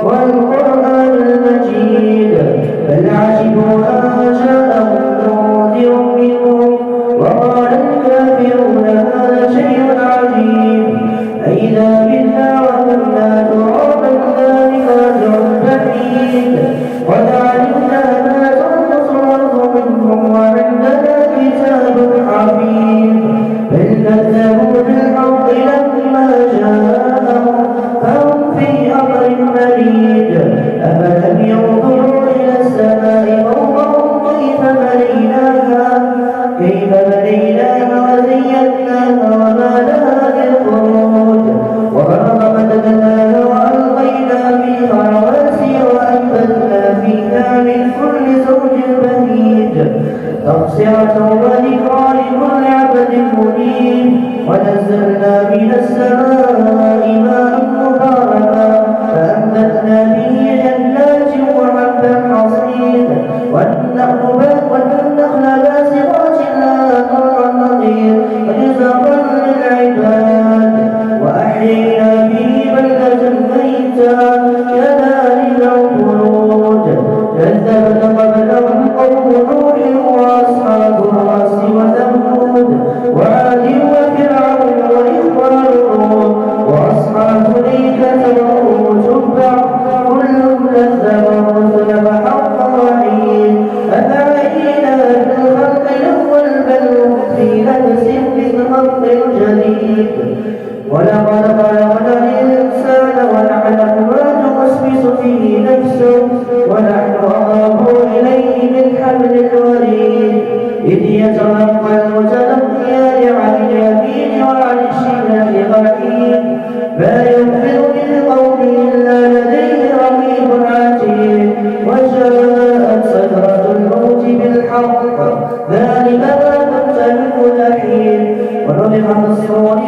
والقرآن المجيد بل عجبوا أن جاءهم منذر منهم وقال الكافرون هذا شيء عجيب أإذا متنا وكنا ترابا ذلك رجع بعيد قد علمنا ما تنقص الأرض منهم وعندنا كتاب حفيظ بل كذبوا بالحق لما جاءهم فهم في أمر مريج أفلم ينظروا إلى السماء فوقهم كيف بنيناها وزيناها وما لها من فروج والأرض مددناها وألقينا فيها رواسي وأنبتنا فيها من كل زوج بهيج تبصرة وذكرى لكل عبد منيب ونزلنا من السماء ماء مباركا فأنبتنا به جنات وحب الحصيد والنخل باسقات لها طلع نضيد رزقا للعباد وأحيينا به بلدة ميتا كذلك الخلود كذبت قبلهم قوم نوح وأصحاب الرس وثمود وعاد وفرعون وإخوان لوط وأصحاب الأيكة وقوم تبع كل كذب الرسل فحق وعيد أفعينا بالخلق الأول بل هم في لبس بالخلق الجديد ولقد خلقنا الإنسان ونعلم ما توسوس به نفسه ونحن أقرب إليه من حبل الوريد إذ يتلقى المتلقيان عن اليمين وعن الشمال قعيد ما يلفظ من قول إلا لديه رقيب عتيد وجاءت سكرة الموت بالحق ذلك ما كنت منه تحيد ونفخ في الصور